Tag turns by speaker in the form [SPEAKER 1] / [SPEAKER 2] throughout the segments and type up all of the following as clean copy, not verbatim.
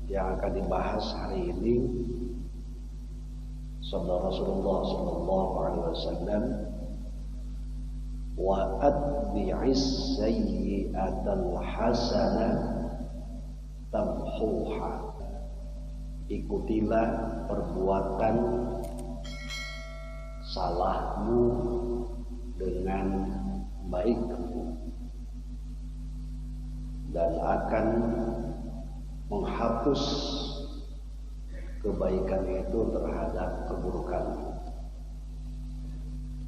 [SPEAKER 1] yang akan dibahas hari ini sabda Rasulullah sallallahu alaihi wasallam, wa atbi'is sayyi'atal hasanah tamhuha. Ikutilah perbuatan salahmu dengan baikmu dan akan menghapus kebaikan itu terhadap keburukan.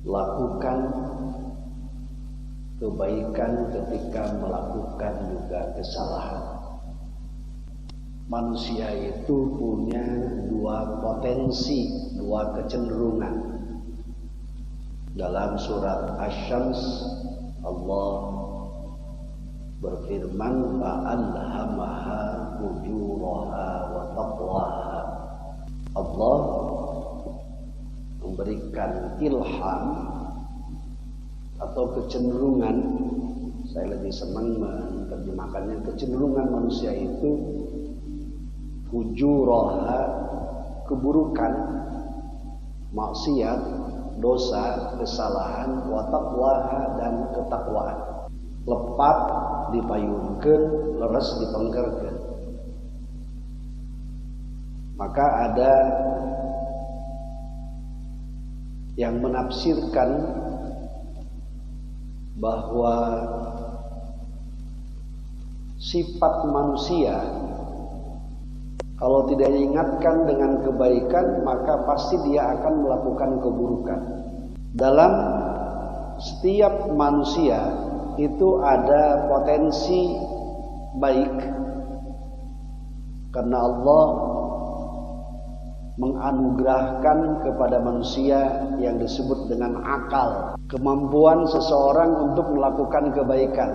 [SPEAKER 1] Lakukan kebaikan ketika melakukan juga kesalahan. Manusia itu punya dua potensi, dua kecenderungan. Dalam surat Asy-Syams Allah berfirman, fa'alhamaha fujuraha wa taqwaha. Allah memberikan ilham atau kecenderungan, saya lebih senang menerjemahkannya, kecenderungan manusia itu fujuraha, keburukan, maksiat, dosa, kesalahan, wa taqwaha, dan ketakwaan. Lepat dipayunkeun, leres dipengkerkeun. Maka ada yang menafsirkan bahwa sifat manusia kalau tidak diingatkan dengan kebaikan, maka pasti dia akan melakukan keburukan. Dalam setiap manusia itu ada potensi baik, karena Allah menganugerahkan kepada manusia yang disebut dengan akal, kemampuan seseorang untuk melakukan kebaikan.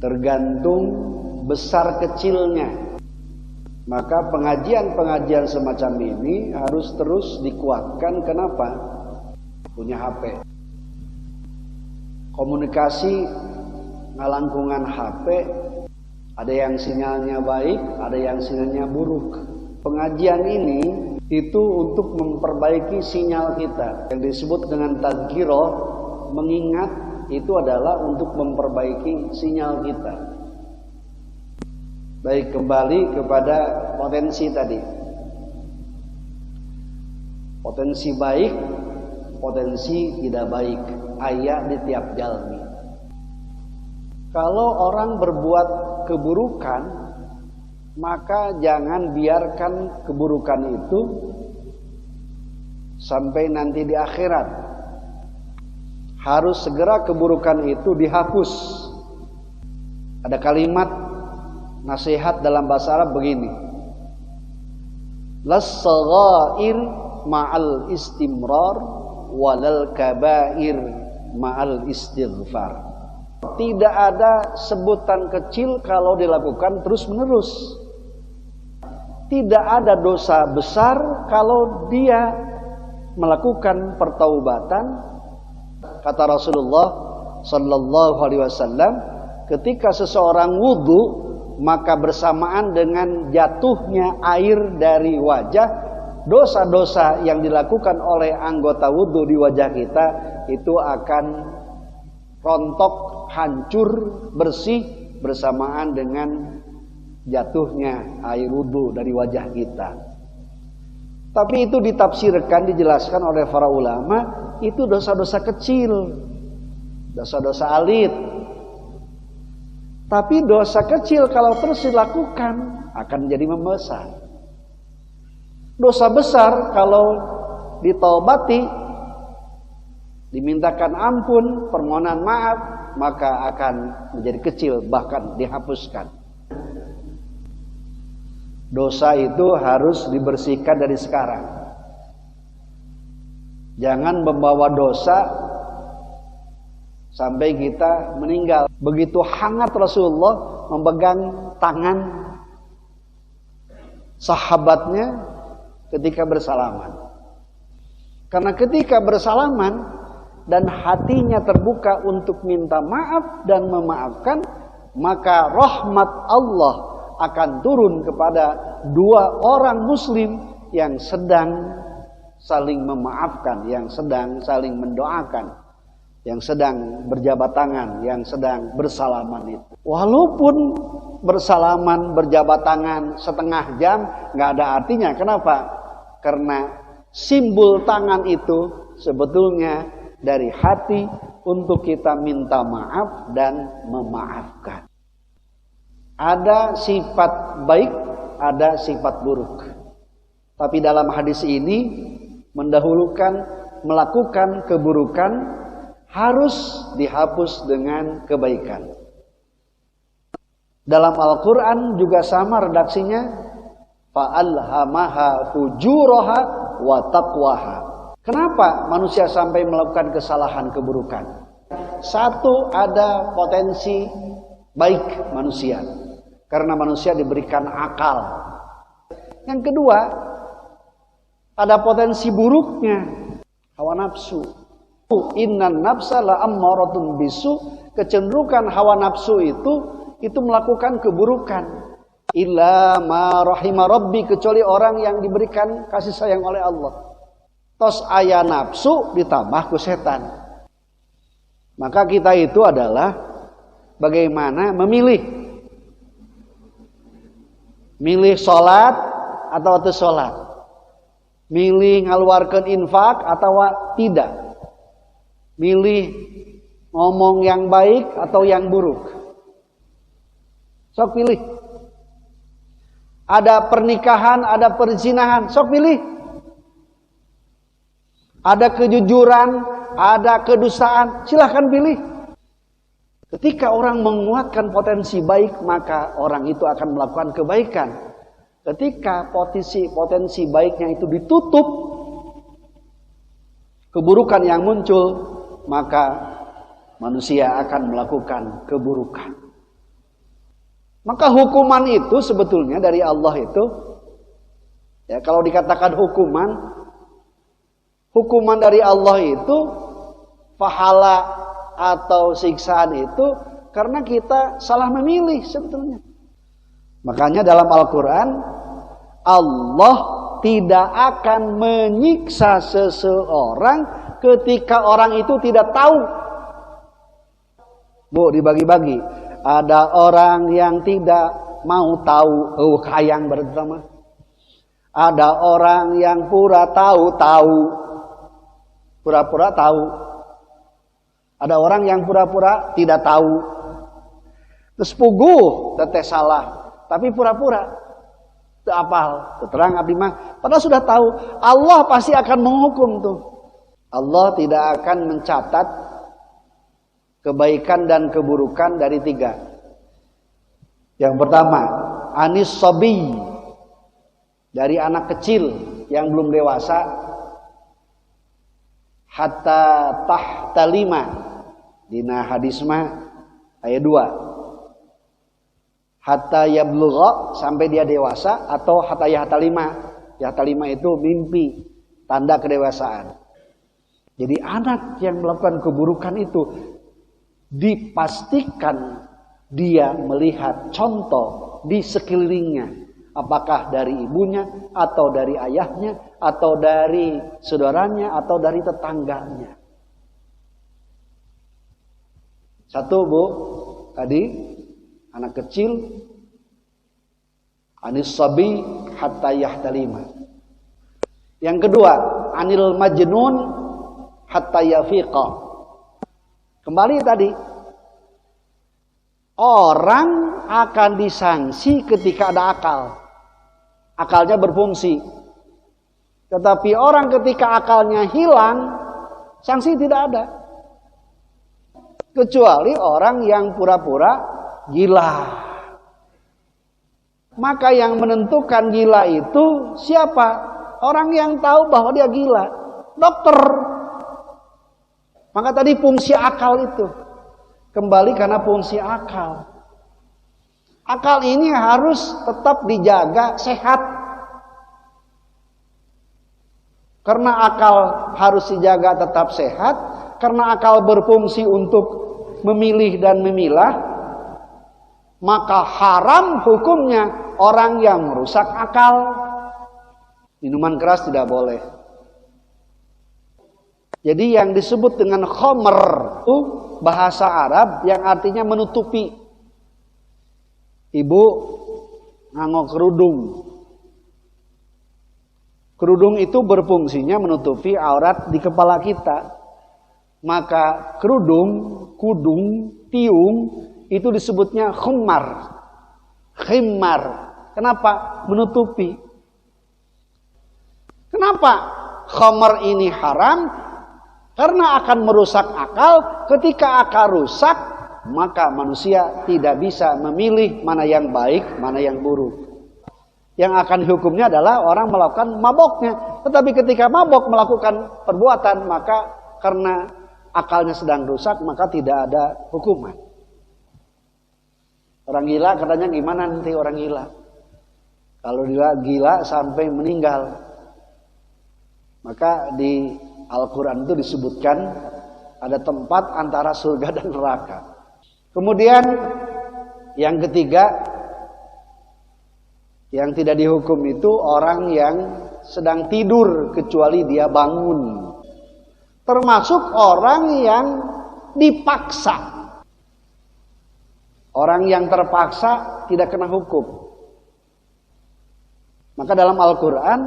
[SPEAKER 1] Tergantung besar kecilnya. Maka pengajian-pengajian semacam ini harus terus dikuatkan. Kenapa? Punya HP. Komunikasi ngalangkungan HP, ada yang sinyalnya baik, ada yang sinyalnya buruk. Pengajian ini itu untuk memperbaiki sinyal kita. Yang disebut dengan tadzkirah, mengingat, itu adalah untuk memperbaiki sinyal kita. Baik, kembali kepada potensi tadi. Potensi baik, potensi tidak baik, aya di tiap jalmi. Kalau orang berbuat keburukan, maka jangan biarkan keburukan itu sampai nanti di akhirat. Harus segera keburukan itu dihapus. Ada kalimat nasihat dalam bahasa Arab begini, las-saghair ma'al istimrar walal kabair ma'al istighfar. Tidak ada sebutan kecil kalau dilakukan terus-menerus. Tidak ada dosa besar kalau dia melakukan pertaubatan. Kata Rasulullah sallallahu alaihi wasallam, ketika seseorang wudu, maka bersamaan dengan jatuhnya air dari wajah, dosa-dosa yang dilakukan oleh anggota wudu di wajah kita itu akan rontok, hancur, bersih bersamaan dengan jatuhnya air wudu dari wajah kita. Tapi itu ditafsirkan, dijelaskan oleh para ulama, itu dosa-dosa kecil, dosa-dosa alit. Tapi dosa kecil kalau terus dilakukan akan menjadi membesar. Dosa besar kalau ditaubati, dimintakan ampun, permohonan maaf, maka akan menjadi kecil, bahkan dihapuskan. Dosa itu harus dibersihkan dari sekarang. Jangan membawa dosa sampai kita meninggal. Begitu hangat Rasulullah memegang tangan sahabatnya ketika bersalaman. Karena ketika bersalaman dan hatinya terbuka untuk minta maaf dan memaafkan, maka rahmat Allah, akan turun kepada dua orang muslim yang sedang saling memaafkan, yang sedang saling mendoakan, yang sedang berjabat tangan, yang sedang bersalaman itu. Walaupun bersalaman, berjabat tangan setengah jam, nggak ada artinya. Kenapa? Karena simbol tangan itu sebetulnya dari hati untuk kita minta maaf dan memaafkan. Ada sifat baik, ada sifat buruk. Tapi dalam hadis ini mendahulukan melakukan keburukan harus dihapus dengan kebaikan. Dalam Al-Quran juga sama redaksinya, fa'alhamaha fujuraha wa taqwaha. Kenapa manusia sampai melakukan kesalahan keburukan? Satu, ada potensi baik manusia, karena manusia diberikan akal. Yang kedua, ada potensi buruknya, hawa nafsu. Innan nafsa la'ammaratun bisu, kecenderungan hawa nafsu itu melakukan keburukan. Illa ma rahima rabbi, kecuali orang yang diberikan kasih sayang oleh Allah. Tos aya nafsu ditambah ku setan. Maka kita itu adalah bagaimana memilih. Milih sholat atau teu sholat. Milih ngaluarkeun infak atau tidak. Milih ngomong yang baik atau yang buruk. Sok pilih. Ada pernikahan, ada perzinahan, sok pilih. Ada kejujuran, ada kedustaan, silahkan pilih. Ketika orang menguatkan potensi baik, maka orang itu akan melakukan kebaikan. Ketika potensi baiknya itu ditutup, keburukan yang muncul, maka manusia akan melakukan keburukan. Maka hukuman itu sebetulnya dari Allah itu, ya kalau dikatakan hukuman dari Allah itu pahala atau siksaan itu karena kita salah memilih sebetulnya. Makanya dalam Al-Quran Allah tidak akan menyiksa seseorang ketika orang itu tidak tahu. Bu, dibagi-bagi. Ada orang yang tidak mau tahu, hayang berdrama. Ada orang yang pura-pura tahu. Ada orang yang pura-pura tidak tahu. Terus puguh, teteh salah, tapi pura-pura. Teu apal, terang abdi mah. Padahal sudah tahu, Allah pasti akan menghukum tuh. Allah tidak akan mencatat kebaikan dan keburukan dari 3. Yang pertama, anis sabi, dari anak kecil yang belum dewasa, hatta tahta 5, dina hadis mah ayat 2, hatta yablugha, sampai dia dewasa, atau hatta yahta 5. Yahta 5 itu mimpi, tanda kedewasaan. Jadi anak yang melakukan keburukan itu dipastikan dia melihat contoh di sekelilingnya, apakah dari ibunya atau dari ayahnya atau dari saudaranya atau dari tetangganya. Satu, Bu, tadi anak kecil, anis sabi hatta yahtalima. Yang kedua, anil majnun hatta yafiqa. Kembali tadi, orang akan disanksi ketika ada akal. Akalnya berfungsi. Tetapi orang ketika akalnya hilang, sanksi tidak ada. Kecuali orang yang pura-pura gila. Maka yang menentukan gila itu siapa? Orang yang tahu bahwa dia gila. Dokter. Maka tadi fungsi akal itu. Kembali karena fungsi akal. Akal ini harus tetap dijaga sehat. Karena akal harus dijaga tetap sehat. Karena akal berfungsi untuk memilih dan memilah. maka haram hukumnya orang yang merusak akal. Minuman keras tidak boleh. Jadi yang disebut dengan khamr itu bahasa Arab yang artinya menutupi. Ibu nganggo kerudung. Kerudung itu berfungsinya menutupi aurat di kepala kita. Maka kerudung, kudung, tiung itu disebutnya khimar. Khimar. Kenapa? Menutupi. Kenapa khamr ini haram? Karena akan merusak akal. Ketika akal rusak, maka manusia tidak bisa memilih mana yang baik, mana yang buruk. Yang akan dihukumnya adalah orang melakukan maboknya. Tetapi ketika mabok melakukan perbuatan, maka karena akalnya sedang rusak, maka tidak ada hukuman. Orang gila katanya gimana nanti orang gila? Kalau dia gila sampai meninggal, maka di Al-Quran itu disebutkan ada tempat antara surga dan neraka. Kemudian yang ketiga, yang tidak dihukum itu orang yang sedang tidur kecuali dia bangun. Termasuk orang yang dipaksa. Orang yang terpaksa tidak kena hukum. Maka dalam Al-Quran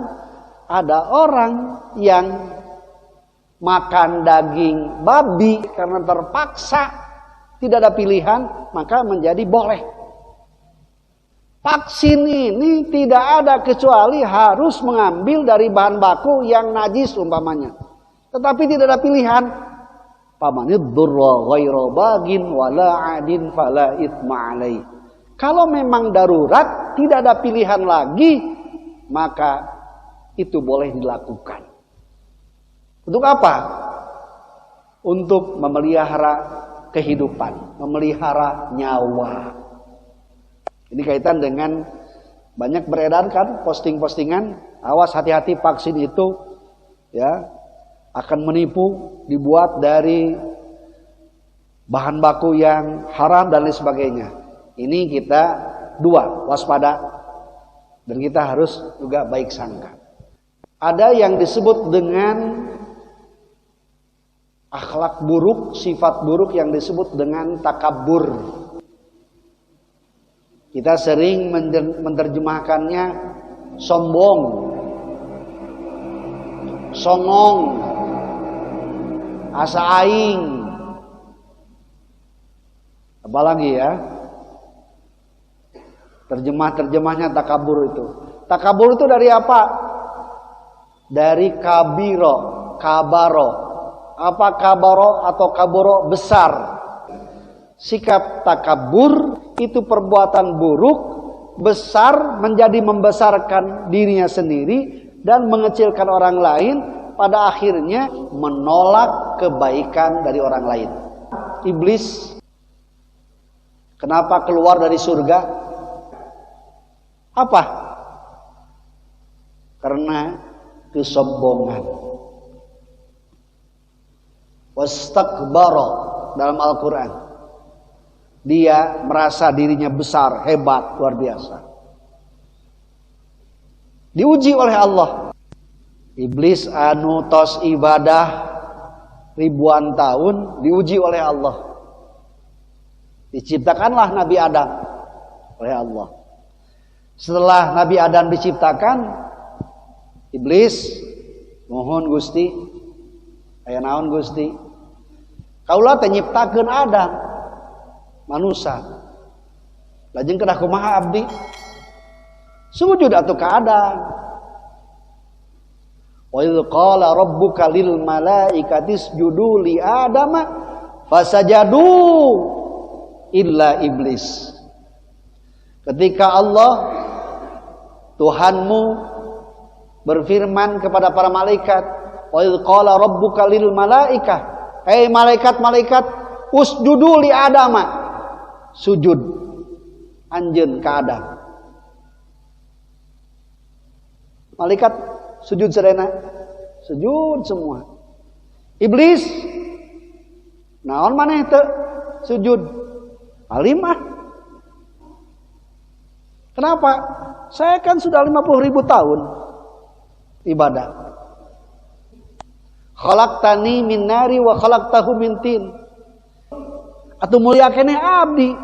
[SPEAKER 1] ada orang yang makan daging babi karena terpaksa, tidak ada pilihan, maka menjadi boleh. Vaksin ini tidak ada kecuali harus mengambil dari bahan baku yang najis umpamanya. Tetapi tidak ada pilihan. Famanidurra ghaira bagin wala adin fala itsma alaih. Kalau memang darurat, tidak ada pilihan lagi, maka itu boleh dilakukan. Untuk apa? Untuk memelihara kehidupan, memelihara nyawa. Ini kaitan dengan banyak beredar kan posting-postingan, awas hati-hati vaksin itu ya akan menipu, dibuat dari bahan baku yang haram dan lain sebagainya. Ini kita dua, waspada, dan kita harus juga baik sangka. Ada yang disebut dengan akhlak buruk, sifat buruk yang disebut dengan takabur. Kita sering menerjemahkannya sombong, songong, asa aing. Apalagi ya? Terjemahnya takabur itu. Takabur itu dari apa? Dari kabiro, kabaro. Apa kabaro atau kaburo? Besar. Sikap takabur itu perbuatan buruk, besar, menjadi membesarkan dirinya sendiri dan mengecilkan orang lain, pada akhirnya menolak kebaikan dari orang lain. Iblis kenapa keluar dari surga? Apa? Karena kesombongan. Wastakbara dalam Al-Quran. Dia merasa dirinya besar, hebat, luar biasa. Diuji oleh Allah. Iblis anu tos ibadah ribuan tahun diuji oleh Allah. Diciptakanlah Nabi Adam oleh Allah. Setelah Nabi Adam diciptakan, Iblis mohon Gusti, aya naon Gusti? Kaula teh nyiptakeun Adam manusia. Lajeng kedah kumaha abdi? Sujud atuh ka Adam. Wa idz qala rabbuka lil malaikati isjudu li Adama fasajadu illa iblis. Ketika Allah Tuhanmu berfirman kepada para malaikat, wa idz qala rabbuka lil malaikah, hei malaikat-malaikat, usjudu li Adama, sujud anjeun ka Adam. Malaikat sujud serena, sujud semua. Iblis naon maneh teu sujud? Alim ah. Kenapa? Saya kan sudah 50.000 tahun ibadah. Khalaqtani min nari wa khalaqtahu min tin. Atuh mulia keneh abdi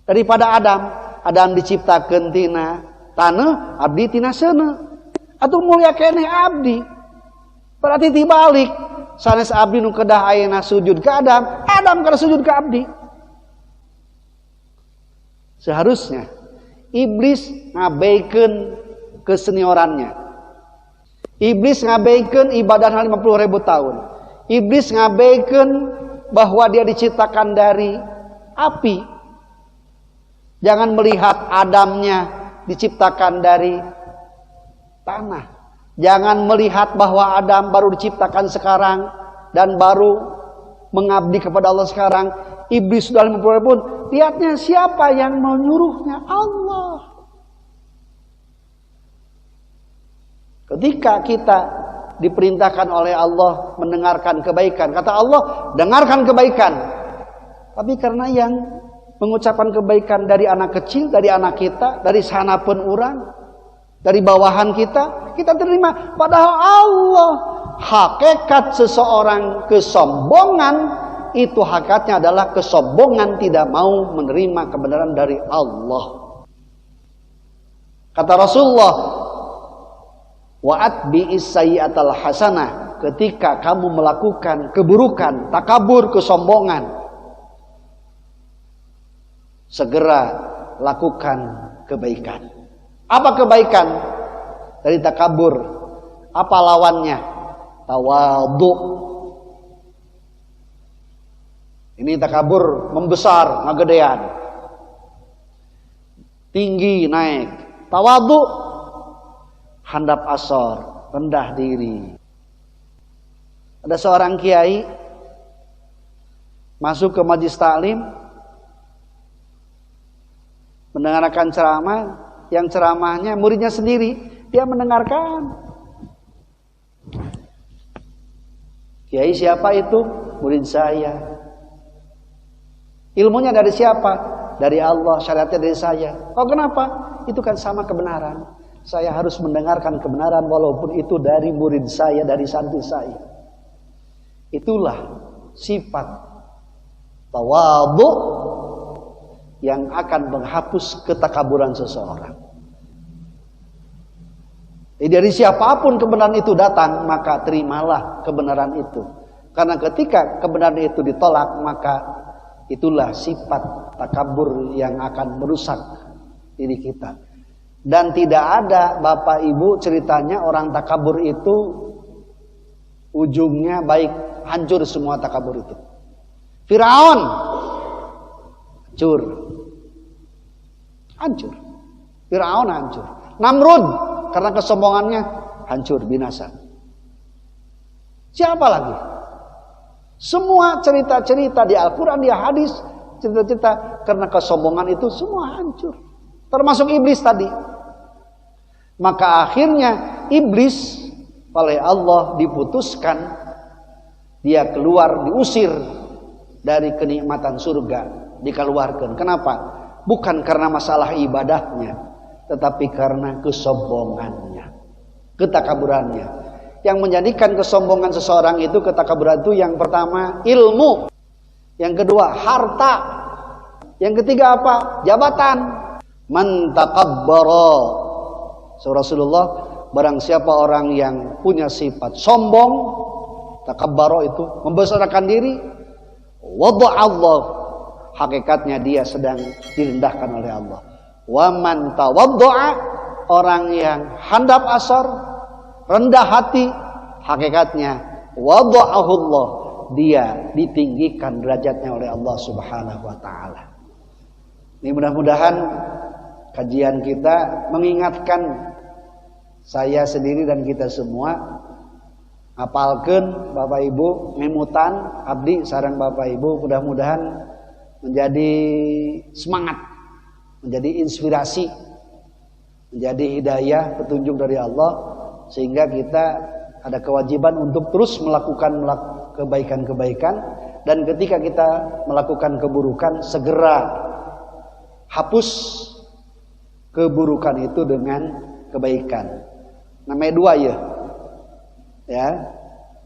[SPEAKER 1] daripada Adam. Adam diciptakeun tina taneuh, abdi tina seuneu. Atuh mulia keneh abdi. Berarti dibalik. Sanes abdi nu kedah ayeuna sujud ke Adam, Adam kada sujud ke abdi. Seharusnya iblis ngabeikeun keseniorannya. Iblis ngabeikeun ibadah 50.000 tahun. Iblis ngabeikeun bahwa dia diciptakan dari api. Jangan melihat Adamnya diciptakan dari tanah. Jangan melihat bahwa Adam baru diciptakan sekarang dan baru mengabdi kepada Allah sekarang. Iblis sudah 50.000 tahun. Lihatnya siapa yang menyuruhnya? Allah. Ketika kita diperintahkan oleh Allah mendengarkan kebaikan, kata Allah, dengarkan kebaikan. Tapi karena yang mengucapkan kebaikan dari anak kecil, dari anak kita, dari sanapun orang, dari bawahan kita, kita terima. Padahal Allah, hakikat seseorang kesombongan, itu hakikatnya adalah kesombongan tidak mau menerima kebenaran dari Allah. Kata Rasulullah, wa'at bi'is sayyi'atal hasanah, ketika kamu melakukan keburukan, takabur, kesombongan, segera lakukan kebaikan. Apa kebaikan dari takabur? Apa lawannya? Tawadhu. Ini takabur membesar, ngagedean. Tinggi naik. Tawadhu handap asor, rendah diri. Ada seorang kiai masuk ke majelis taklim, mendengarkan ceramah, yang ceramahnya muridnya sendiri, dia mendengarkan. Kiai siapa itu? Murid saya. Ilmunya dari siapa? Dari Allah, syariatnya dari saya. Oh kenapa? Itu kan sama kebenaran. Saya harus mendengarkan kebenaran walaupun itu dari murid saya, dari santri saya. Itulah sifat tawadhu yang akan menghapus ketakaburan seseorang. Dari siapapun kebenaran itu datang, maka terimalah kebenaran itu. Karena ketika kebenaran itu ditolak, maka itulah sifat takabur yang akan merusak diri kita. Dan tidak ada Bapak Ibu ceritanya orang takabur itu ujungnya baik, hancur semua takabur itu. Firaun hancur. Firaun hancur. Namrud karena kesombongannya hancur, binasa. Siapa lagi? Semua cerita-cerita di Al-Quran, di hadis, cerita-cerita karena kesombongan itu semua hancur. Termasuk iblis tadi. Maka akhirnya iblis oleh Allah diputuskan, dia keluar, diusir dari kenikmatan surga, dikeluarkan. Kenapa? Bukan karena masalah ibadahnya, tetapi karena kesombongannya, ketakaburannya. Yang menjadikan kesombongan seseorang itu, ketakaburan itu, yang pertama ilmu, yang kedua harta, yang ketiga apa? Jabatan. Man takabbara, Rasulullah, barang siapa orang yang punya sifat sombong, takabbara itu membesarkan diri, wada'allah, hakikatnya dia sedang direndahkan oleh Allah. Wa man tawadda'a, orang yang handap asar, rendah hati, hakikatnya wada'ahullah, dia ditinggikan derajatnya oleh Allah Subhanahu wa taala. Ini mudah-mudahan kajian kita mengingatkan saya sendiri dan kita semua, hafalkeun Bapak Ibu, memutan abdi sareng Bapak Ibu, mudah-mudahan menjadi semangat, menjadi inspirasi, menjadi hidayah, petunjuk dari Allah, sehingga kita ada kewajiban untuk terus melakukan kebaikan-kebaikan, dan ketika kita melakukan keburukan segera hapus keburukan itu dengan kebaikan. Namanya dua ya. Ya.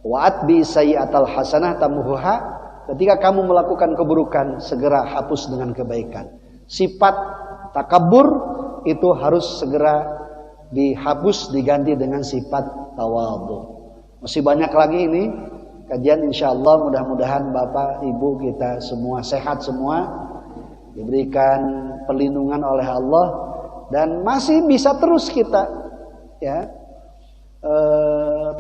[SPEAKER 1] Wa'at bi sayyi'atal hasanah tamuha. Ketika kamu melakukan keburukan, segera hapus dengan kebaikan. Sifat takabur itu harus segera dihapus, diganti dengan sifat tawadhu. Masih banyak lagi ini kajian, insyaallah. Mudah-mudahan Bapak Ibu kita semua sehat semua, diberikan perlindungan oleh Allah, dan masih bisa terus kita ya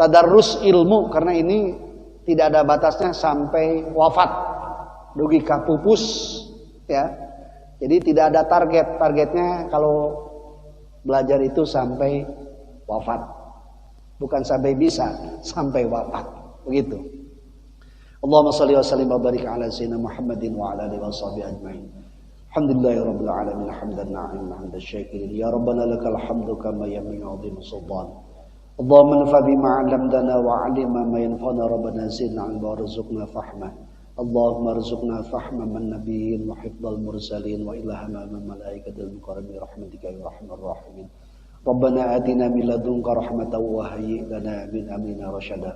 [SPEAKER 1] tadarrus ilmu, karena ini tidak ada batasnya sampai wafat, dugi kapupus ya. Jadi tidak ada targetnya kalau belajar itu sampai wafat, bukan sampai bisa, sampai wafat, begitu. Allahumma shalli wa sallim wa barik ala sayyidina Muhammadin wa ala alihi washabihi ajmain. Alhamdulillahirabbil alamin hamdan na'im hamdan syakirin ya rabbana lakal hamdu kama yanbaghi 'azim sultan. Allahumma anfa bima 'allamtana wa 'allimna ma yanfa'una rabbana zidna 'ilma warzuqna fahma. Allahumma arzuqna fahma man nabiyyin wa hifdzal mursalin wa ilhama man malaikatil mukarramin rahmatika ya arhamar rahimin. Rabbana atina min ladunka rahmatan wa hayyi lana min amrina rasyada.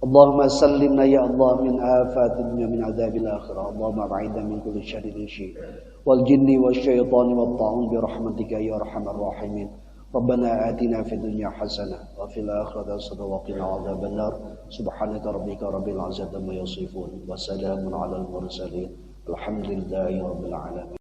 [SPEAKER 1] Allahumma sallimna ya Allah min afatid dunya min adzabil akhirah. Allahumma ba'idna min kulli syarrin wal jinni wasyaitani wat ta'un bi rahmatika ya arhamar rahimin. Rabbana atina fid dunya hasanah wa fil akhirati hasanah wa qina adzaban nar. Subhanaka rabbika rabbil izzati amma yasifun wa salamun alal mursalin. Alhamdulillahi rabbil alamin.